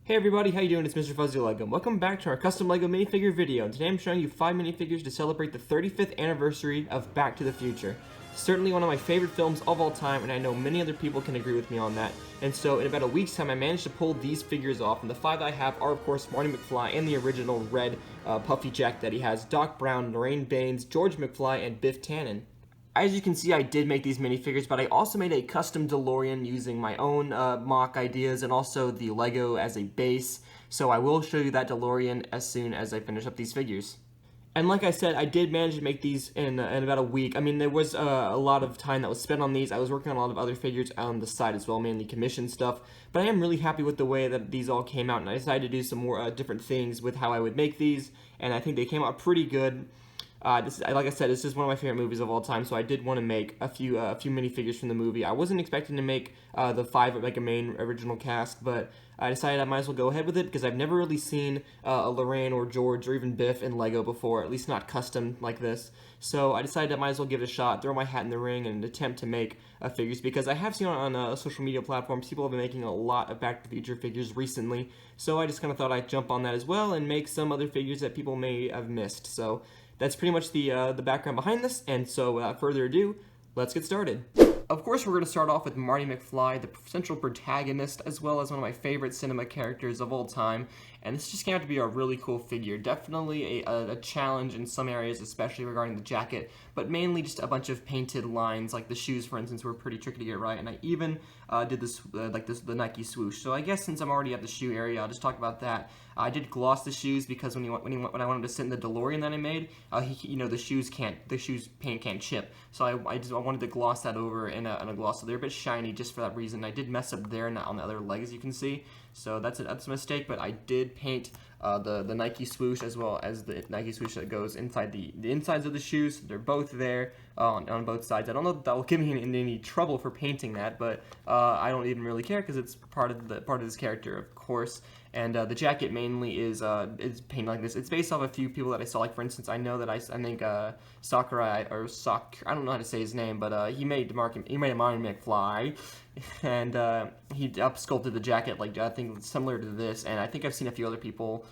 Hey everybody, how you doing? It's Mr. Fuzzy Lego. Welcome back to our custom Lego minifigure video, and today I'm showing you 5 minifigures to celebrate the 35th anniversary of Back to the Future. Certainly one of my favorite films of all time, and I know many other people can agree with me on that. And so in about a week's time, I managed to pull these figures off, and the 5 that I have are, of course, Marty McFly and the original red puffy jacket that he has, Doc Brown, Lorraine Bates, George McFly, and Bert Tannen. As you can see, I did make these minifigures, but I also made a custom DeLorean using my own mock ideas and also the Lego as a base. So I will show you that DeLorean as soon as I finish up these figures. And like I said, I did manage to make these in about a week. I mean, there was a lot of time that was spent on these. I was working on a lot of other figures on the side as well, mainly commission stuff. But I am really happy with the way that these all came out, and I decided to do some more different things with how I would make these, and I think they came out pretty good. Like I said, this is one of my favorite movies of all time, so I did want to make a few minifigures from the movie. I wasn't expecting to make the 5 like a main original cast, but I decided I might as well go ahead with it because I've never really seen a Lorraine or George or even Biff in Lego before, at least not custom like this. So I decided I might as well give it a shot, throw my hat in the ring, and attempt to make figures, because I have seen on social media platforms people have been making a lot of Back to the Future figures recently. So I just kind of thought I'd jump on that as well and make some other figures that people may have missed. So that's pretty much the background behind this, and so without further ado, let's get started. Of course, we're going to start off with Marty McFly, the central protagonist, as well as one of my favorite cinema characters of all time, and this just came out to be a really cool figure. Definitely a challenge in some areas, especially regarding the jacket, but mainly just a bunch of painted lines, like the shoes, for instance, were pretty tricky to get right, and I even did this, the Nike swoosh. So I guess since I'm already at the shoe area, I'll just talk about that. I did gloss the shoes because when I wanted to sit in the DeLorean that I made, the paint can't chip. So I wanted to gloss that over in a gloss, so they're a bit shiny just for that reason. I did mess up there and on the other leg, as you can see. So that's a mistake, but I did paint the Nike swoosh as well as the Nike swoosh that goes inside the insides of the shoes. They're both there on both sides. I don't know if that will give me any trouble for painting that, but I don't even really care because it's part of this character, of course. And the jacket mainly is painted like this. It's based off a few people that I saw. Like, for instance, I know that I think Sakurai, or I don't know how to say his name, but he made Marty McFly, and he up-sculpted the jacket, like, I think similar to this, and I think I've seen a few other people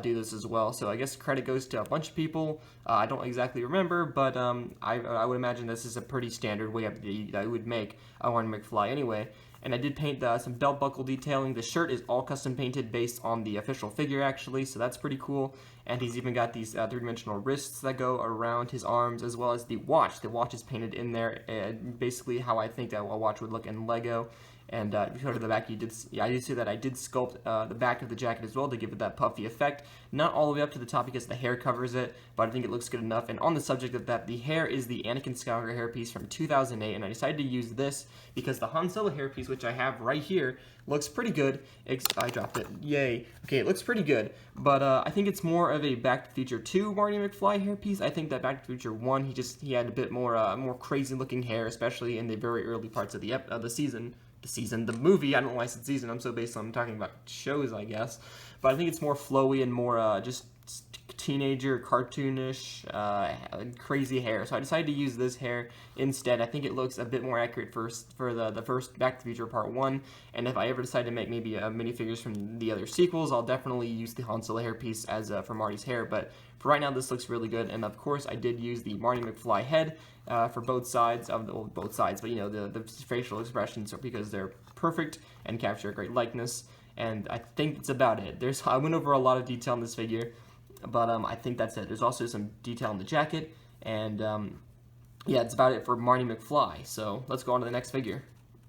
do this as well. So I guess credit goes to a bunch of people. I don't exactly remember, but I would imagine this is a pretty standard way that I would make a Marty McFly anyway. And I did paint some belt buckle detailing. The shirt is all custom painted based on the official figure, actually, so that's pretty cool. And he's even got these three-dimensional wrists that go around his arms, as well as the watch. The watch is painted in there, basically how I think that a watch would look in Lego. And if you go to the back, I did see that I did sculpt the back of the jacket as well to give it that puffy effect. Not all the way up to the top because the hair covers it, but I think it looks good enough. And on the subject of that, the hair is the Anakin Skywalker hairpiece from 2008, and I decided to use this because the Han Solo hairpiece, which I have right here, looks pretty good. I dropped it. Yay. Okay, it looks pretty good, but I think it's more of a Back to the Future 2 Marty McFly hairpiece. I think that Back to the Future 1, he had a bit more crazy-looking hair, especially in the very early parts of the movie. I don't know why I said season. I'm so based on talking about shows, I guess. But I think it's more flowy and more just teenager, cartoonish, crazy hair. So I decided to use this hair instead. I think it looks a bit more accurate for the first Back to the Future Part 1. And if I ever decide to make maybe minifigures from the other sequels, I'll definitely use the Han Solo hairpiece as for Marty's hair. But for right now, this looks really good. And of course, I did use the Marty McFly head for both sides of both sides, but the facial expressions are because they're perfect and capture a great likeness. And I think that's about it. I went over a lot of detail in this figure, but I think that's it. There's also some detail in the jacket, and yeah, it's about it for Marty McFly. So let's go on to the next figure.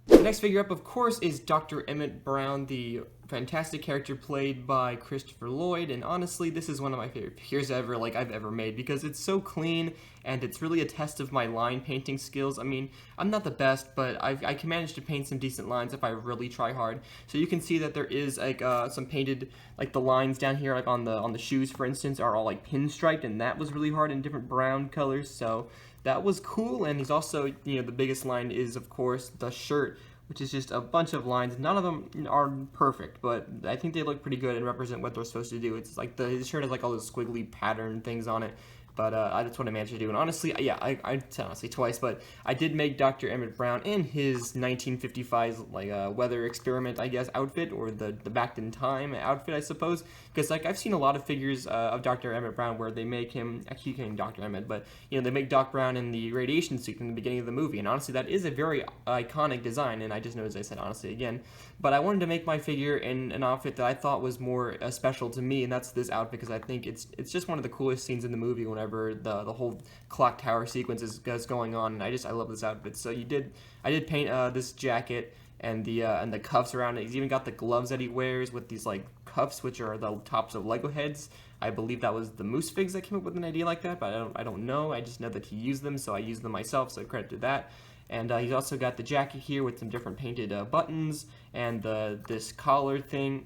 The next figure up, of course, is Dr. Emmett Brown, the fantastic character played by Christopher Lloyd, and honestly, this is one of my favorite figures I've ever made, because it's so clean, and it's really a test of my line painting skills. I mean, I'm not the best, but I can manage to paint some decent lines if I really try hard. So you can see that there is like some painted, like the lines down here, like on the shoes, for instance, are all like pinstriped, and that was really hard in different brown colors. So that was cool. And he's also, the biggest line is, of course, the shirt, which is just a bunch of lines. None of them are perfect, but I think they look pretty good and represent what they're supposed to do. It's like his shirt has like all those squiggly pattern things on it, But that's what I managed to do. And honestly, yeah, I said honestly twice, but I did make Dr. Emmett Brown in his 1955 weather experiment, I guess, outfit, or the back in time outfit, I suppose. Because I've seen a lot of figures of Dr. Emmett Brown where they make him, I keep saying Dr. Emmett, but they make Doc Brown in the radiation suit in the beginning of the movie. And honestly, that is a very iconic design. And I just noticed I said honestly again. But I wanted to make my figure in an outfit that I thought was more special to me, and that's this outfit, because I think it's just one of the coolest scenes in the movie whenever the whole clock tower sequence is going on, and I love this outfit. So I did paint this jacket and the cuffs around it. He's even got the gloves that he wears with these cuffs, which are the tops of Lego heads. I believe that was the Moose Figs that came up with an idea like that, but I don't know. I just know that he used them, so I used them myself, so credit to that. And he's also got the jacket here with some different painted buttons, and this collar thing,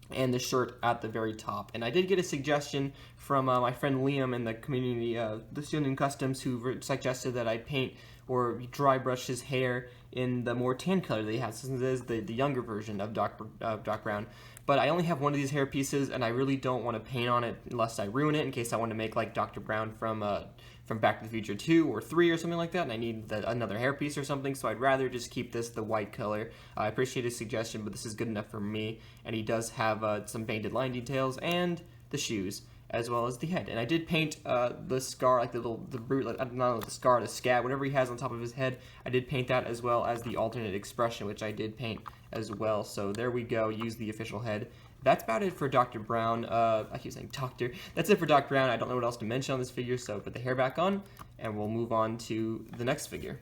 and the shirt at the very top. And I did get a suggestion from my friend Liam in the community, the Student Customs, who suggested that I paint or dry brush his hair in the more tan color that he has, since it is the younger version of Doc Brown. But I only have one of these hair pieces, and I really don't want to paint on it unless I ruin it, in case I want to make like Dr. Brown from Back to the Future 2 or 3 or something like that, and I need another hairpiece or something, so I'd rather just keep this the white color. I appreciate his suggestion, but this is good enough for me, and he does have some painted line details and the shoes, as well as the head. And I did paint the scar, like the scar, the scab, whatever he has on top of his head, I did paint that, as well as the alternate expression, which I did paint as well. So there we go, use the official head. That's about it for Dr. Brown. I keep saying Doctor. That's it for Dr. Brown. I don't know what else to mention on this figure, so put the hair back on, and we'll move on to the next figure.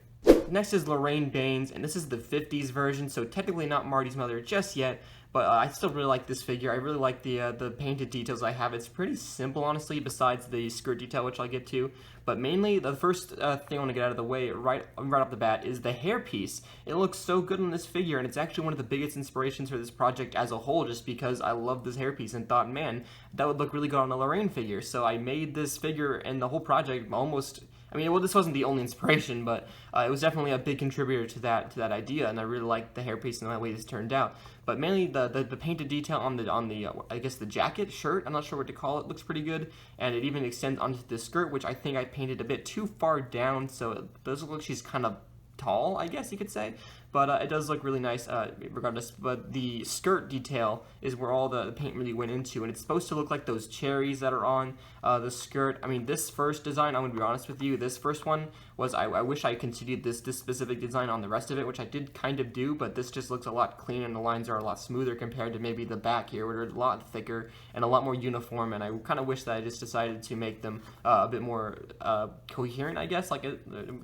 Next is Lorraine Bates, and this is the 50s version, so technically not Marty's mother just yet, but I still really like this figure. I really like the painted details I have. It's pretty simple, honestly, besides the skirt detail, which I'll get to. But mainly, the first thing I want to get out of the way right off the bat is the hairpiece. It looks so good on this figure, and it's actually one of the biggest inspirations for this project as a whole, just because I love this hairpiece and thought, man, that would look really good on a Lorraine figure. So I made this figure and the whole project almost... I mean, well, this wasn't the only inspiration, but it was definitely a big contributor to that idea, and I really liked the hairpiece and the way this turned out. But mainly the painted detail on the I guess the jacket, shirt, I'm not sure what to call it, looks pretty good, and it even extends onto the skirt, which I think I painted a bit too far down, so it does look like she's kind of tall, I guess you could say. But it does look really nice regardless. But the skirt detail is where all the paint really went into, and it's supposed to look like those cherries that are on the skirt. I mean, this first design, I'm going to be honest with you, this first one was, I wish I continued this specific design on the rest of it, which I did kind of do, but this just looks a lot cleaner, and the lines are a lot smoother compared to maybe the back here, where they're a lot thicker and a lot more uniform, and I kind of wish that I just decided to make them a bit more coherent, I guess,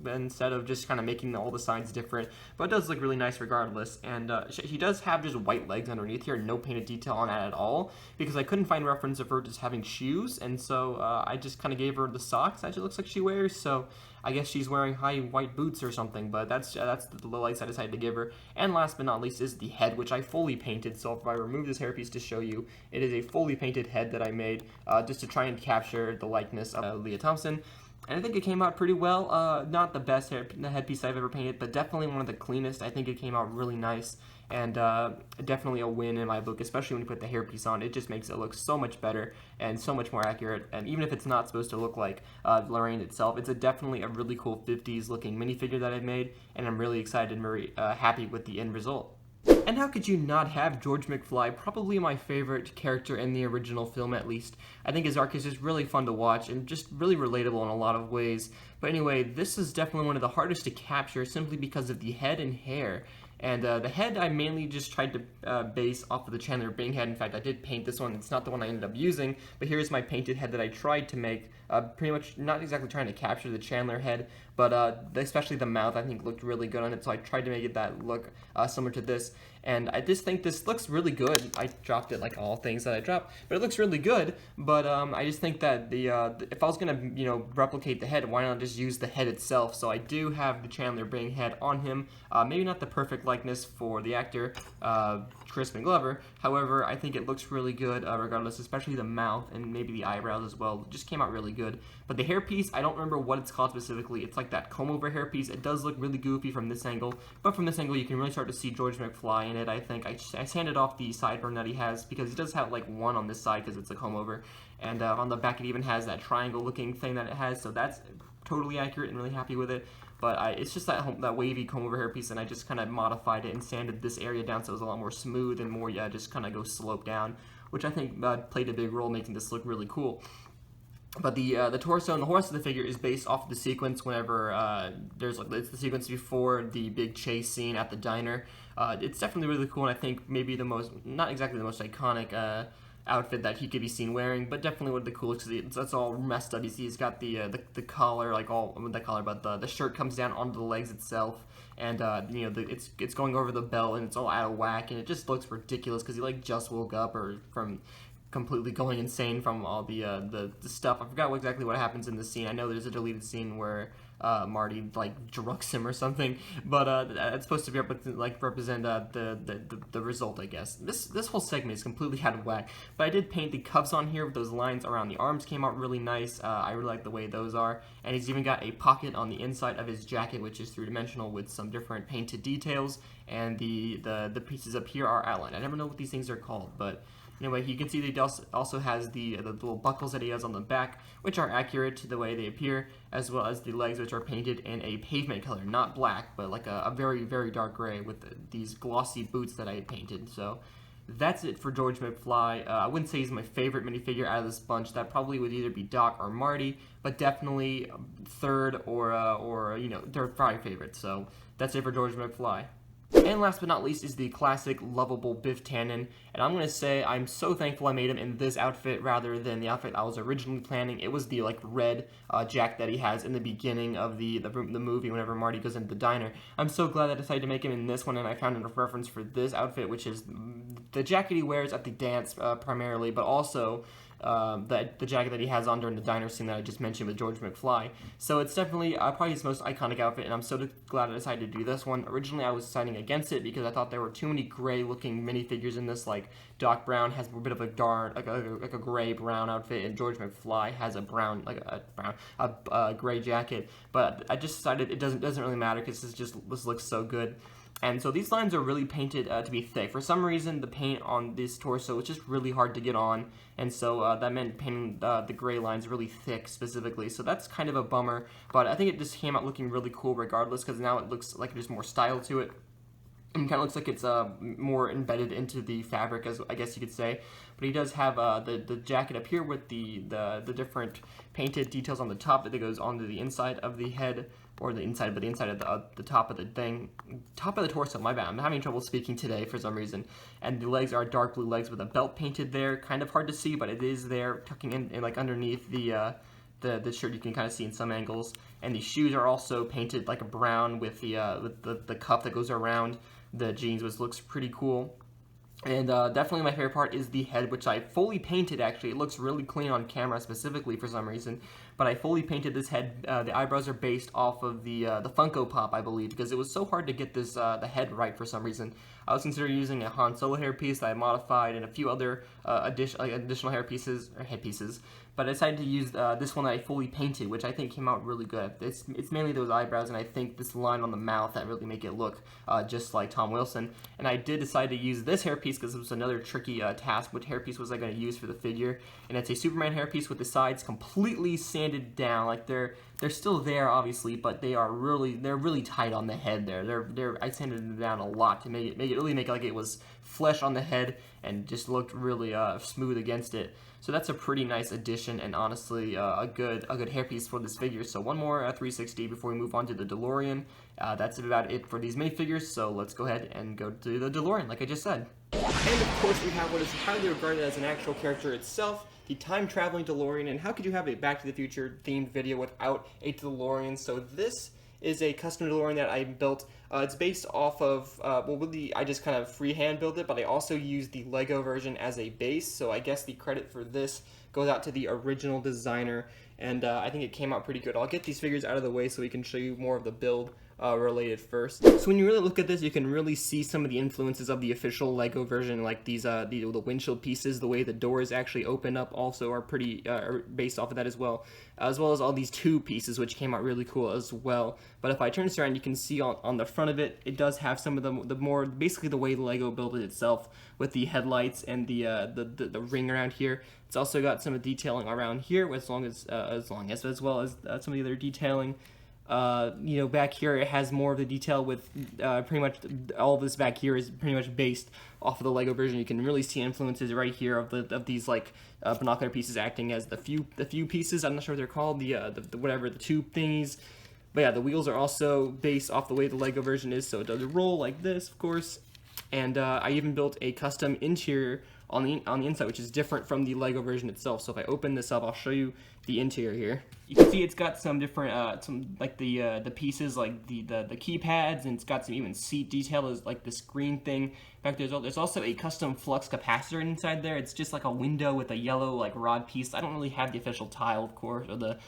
instead of just kind of making all the sides different. But it does look really nice regardless, and he does have just white legs underneath here, no painted detail on that at all, because I couldn't find reference of her just having shoes, and so I just kind of gave her the socks that she looks like she wears, so I guess she's wearing high white boots or something, but that's the lights I decided to give her. And last but not least is the head, which I fully painted, so if I remove this hairpiece to show you, it is a fully painted head that I made just to try and capture the likeness of Leah Thompson. And I think it came out pretty well. Not the best headpiece I've ever painted, but definitely one of the cleanest. I think it came out really nice, and definitely a win in my book, especially when you put the hairpiece on. It just makes it look so much better and so much more accurate. And even if it's not supposed to look like Lorraine itself, it's definitely a really cool 50s looking minifigure that I've made, and I'm really excited and very happy with the end result. And how could you not have George McFly, probably my favorite character in the original film at least. I think his arc is just really fun to watch and just really relatable in a lot of ways. But anyway, this is definitely one of the hardest to capture simply because of the head and hair. And the head I mainly just tried to base off of the Chandler Bing head. In fact, I did paint this one. It's not the one I ended up using, but here's my painted head that I tried to make. Pretty much not exactly trying to capture the Chandler head, but especially the mouth I think looked really good on it, so I tried to make it that look similar to this. And I just think this looks really good. I dropped it like all things that I drop, but it looks really good. But I just think that if I was gonna replicate the head, why not just use the head itself? So I do have the Chandler Bing head on him. Maybe not the perfect likeness for the actor Crispin Glover. However, I think it looks really good regardless, especially the mouth and maybe the eyebrows as well. It just came out really good. But the hairpiece, I don't remember what it's called specifically. It's like that comb-over hairpiece. It does look really goofy from this angle, but from this angle you can really start to see George McFly in it, I think. I sanded off the sideburn that he has, because he does have like one on this side because it's a comb-over, and on the back it even has that triangle-looking thing that it has, so that's totally accurate and really happy with it. But it's just that wavy comb-over hairpiece, and I just kind of modified it and sanded this area down so it was a lot more smooth and more, just kind of go slope down, which I think played a big role making this look really cool. But the torso and the rest of the figure is based off of the sequence whenever it's the sequence before the big chase scene at the diner. It's definitely really cool, and I think maybe not exactly the most iconic outfit that he could be seen wearing, but definitely one of the coolest, because that's all messed up. You see he's got the collar, like all the collar, but the shirt comes down onto the legs itself, and it's going over the belt, and it's all out of whack, and it just looks ridiculous because he like just woke up or from completely going insane from all the stuff. I forgot exactly what happens in the scene. I know there's a deleted scene where Marty like drugs him or something, but it's supposed to be represent the result, I guess. This whole segment is completely out of whack, but I did paint the cuffs on here with those lines around the arms. Came out really nice. I really like the way those are, and he's even got a pocket on the inside of his jacket, which is three-dimensional with some different painted details, and the pieces up here are outlined. I never know what these things are called, but anyway, you can see that he also has the little buckles that he has on the back, which are accurate to the way they appear, as well as the legs, which are painted in a pavement color, not black, but like a very, very dark gray with these glossy boots that I had painted. So that's it for George McFly. I wouldn't say he's my favorite minifigure out of this bunch. That probably would either be Doc or Marty, but definitely third or third probably favorite. So that's it for George McFly. And last but not least is the classic, lovable Bert Tannen, and I'm going to say I'm so thankful I made him in this outfit rather than the outfit I was originally planning. It was the red jacket that he has in the beginning of the movie whenever Marty goes into the diner. I'm so glad I decided to make him in this one, and I found a reference for this outfit, which is the jacket he wears at the dance primarily, but also the jacket that he has on during the diner scene that I just mentioned with George McFly. So it's definitely probably his most iconic outfit, and I'm so glad I decided to do this one. Originally I was deciding against it because I thought there were too many gray looking minifigures in this. Like Doc Brown has a bit of a dark, like a gray brown outfit, and George McFly has a brown, gray jacket. But I just decided it doesn't really matter because this looks so good. And so these lines are really painted to be thick. For some reason, the paint on this torso is just really hard to get on, and so that meant painting the gray lines really thick specifically. So that's kind of a bummer, but I think it just came out looking really cool regardless, because now it looks like there's more style to it. And kind of looks like it's more embedded into the fabric, as I guess you could say. But he does have the jacket up here with the different painted details on the top that goes onto the inside of the head, or the inside of the top of the thing, top of the torso. My bad, I'm having trouble speaking today for some reason. And the legs are dark blue legs with a belt painted there. Kind of hard to see, but it is there, tucking in like underneath the shirt. You can kind of see in some angles. And the shoes are also painted like a brown with the cuff that goes around the jeans, which looks pretty cool. And definitely my favorite part is the head, which I fully painted. Actually, it looks really clean on camera specifically for some reason, but I fully painted this head. The eyebrows are based off of the Funko Pop, I believe, because it was so hard to get this the head right for some reason. I was considering using a Han Solo hairpiece that I modified and a few other additional head pieces, but I decided to use this one that I fully painted, which I think came out really good. It's mainly those eyebrows, and I think this line on the mouth that really make it look just like Tom Wilson. And I did decide to use this hairpiece because it was another tricky task. What hairpiece was I going to use for the figure? And it's a Superman hairpiece with the sides completely sanded down. Like they're still there, obviously, but they're really tight on the head there. I sanded them down a lot to make it like it was flesh on the head and just looked really smooth against it. So that's a pretty nice addition, and honestly a good hairpiece for this figure. So one more 360 before we move on to the DeLorean. That's about it for these minifigures, so let's go ahead and go to the DeLorean, like I just said. And of course we have what is highly regarded as an actual character itself, the time-traveling DeLorean. And how could you have a Back to the Future themed video without a DeLorean? So this is a custom DeLorean that I built. It's based off of, I just kind of freehand built it, but I also used the Lego version as a base, so I guess the credit for this goes out to the original designer, and I think it came out pretty good. I'll get these figures out of the way so we can show you more of the build related first. So when you really look at this, you can really see some of the influences of the official Lego version, like these the windshield pieces, the way the doors actually open up also are pretty are based off of that as well as all these tube pieces, which came out really cool as well. But if I turn this around, you can see on the front of it, it does have some of the more basically the way the Lego built it itself, with the headlights and the ring around here. It's also got some detailing around here, as well as some of the other detailing. You know, back here it has more of the detail with pretty much all of this back here is pretty much based off of the Lego version. You can really see influences right here of these like binocular pieces acting as the few pieces. I'm not sure what they're called, the tube thingies. But yeah, the wheels are also based off the way the Lego version is, so it does roll like this, of course. And I even built a custom interior on the inside, which is different from the Lego version itself. So if I open this up, I'll show you the interior here. You can see it's got some different, some like the pieces, like the keypads, and it's got some even seat detail, is like this green thing. In fact, there's also a custom flux capacitor inside there. It's just like a window with a yellow like rod piece. I don't really have the official tile, of course, or the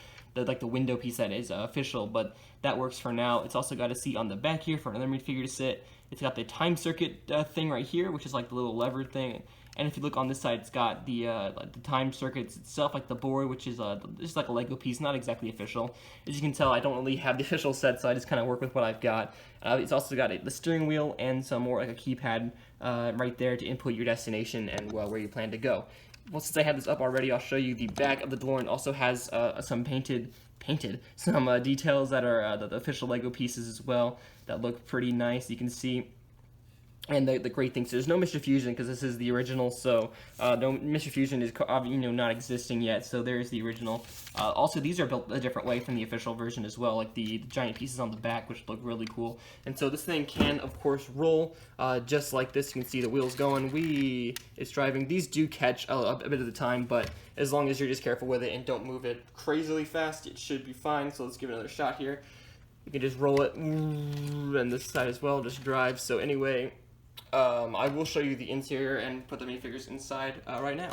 window piece that is official, but that works for now. It's also got a seat on the back here for another minifigure to sit. It's got the time circuit thing right here, which is like the little lever thing. And if you look on this side, it's got the time circuits itself, like the board, which is just like a Lego piece, not exactly official. As you can tell, I don't really have the official set, so I just kind of work with what I've got. It's also got the steering wheel and some more like a keypad right there to input your destination and where you plan to go. Well, since I have this up already, I'll show you the back of the DeLorean. Also has some some details that are the official Lego pieces as well that look pretty nice. You can see. And the great thing, so there's no Mr. Fusion because this is the original, so no Mr. Fusion is not existing yet, so there's the original. Also, these are built a different way from the official version as well, like the giant pieces on the back, which look really cool. And so this thing can, of course, roll just like this. You can see the wheels going. It's driving. These do catch a bit of the time, but as long as you're just careful with it and don't move it crazily fast, it should be fine. So let's give it another shot here. You can just roll it, and this side as well, just drive. So anyway, I will show you the interior and put the minifigures inside right now.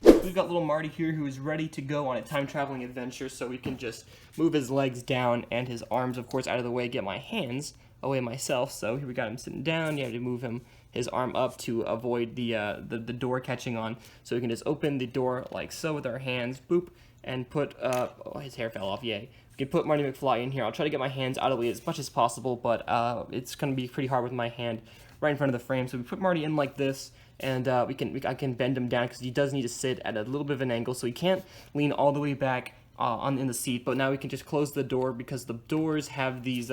We've got little Marty here who is ready to go on a time-traveling adventure, so we can just move his legs down and his arms, of course, out of the way, get my hands away myself. So here we got him sitting down. You have to move his arm up to avoid the door catching on. So we can just open the door like so with our hands, boop, and put, oh, his hair fell off, yay. We can put Marty McFly in here. I'll try to get my hands out of the way as much as possible, but it's going to be pretty hard with my hand right in front of the frame. So we put Marty in like this, and I can bend him down because he does need to sit at a little bit of an angle, so he can't lean all the way back in the seat. But now we can just close the door because the doors have these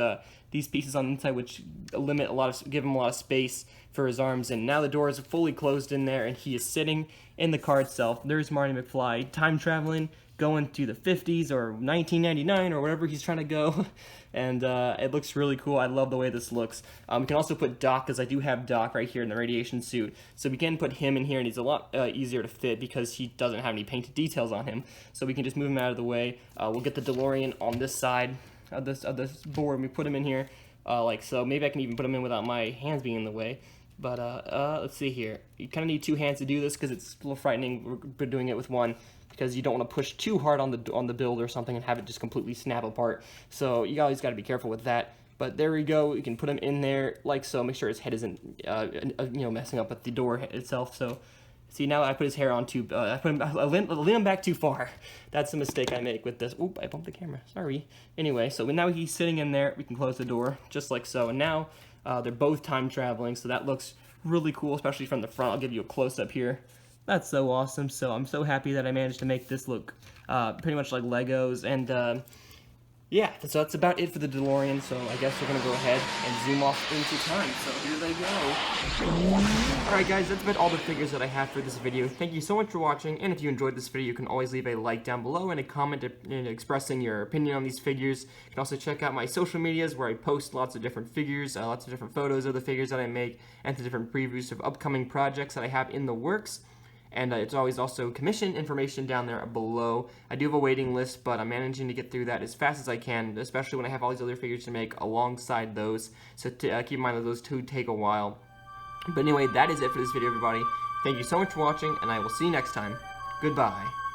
pieces on the inside which give him a lot of space for his arms. And now the door is fully closed in there, and he is sitting in the car itself. There's Marty McFly, time traveling, going to the 50s or 1999 or wherever he's trying to go. And it looks really cool. I love the way this looks. We can also put Doc, because I do have Doc right here in the radiation suit. So we can put him in here, and he's a lot easier to fit because he doesn't have any painted details on him. So we can just move him out of the way. We'll get the DeLorean on this side of this board, and we put him in here like so. Maybe I can even put him in without my hands being in the way. But let's see here. You kind of need two hands to do this because it's a little frightening. We're doing it with one, because you don't want to push too hard on the build or something and have it just completely snap apart. So you always got to be careful with that. But there we go. You can put him in there like so. Make sure his head isn't messing up with the door itself. So see, now I put his hair on too. I lean him back too far. That's a mistake I make with this. Oop! I bumped the camera. Sorry. Anyway, so now he's sitting in there. We can close the door just like so. And now they're both time traveling. So that looks really cool, especially from the front. I'll give you a close up here. That's so awesome. So I'm so happy that I managed to make this look pretty much like Legos. And yeah, so that's about it for the DeLorean. So I guess we're going to go ahead and zoom off into time. So here they go. Alright guys, that's about all the figures that I have for this video. Thank you so much for watching. And if you enjoyed this video, you can always leave a like down below and a comment expressing your opinion on these figures. You can also check out my social medias where I post lots of different figures, lots of different photos of the figures that I make, and the different previews of upcoming projects that I have in the works. And it's always also commission information down there below. I do have a waiting list, but I'm managing to get through that as fast as I can, especially when I have all these other figures to make alongside those. So keep in mind that those two take a while. But anyway, that is it for this video, everybody. Thank you so much for watching, and I will see you next time. Goodbye.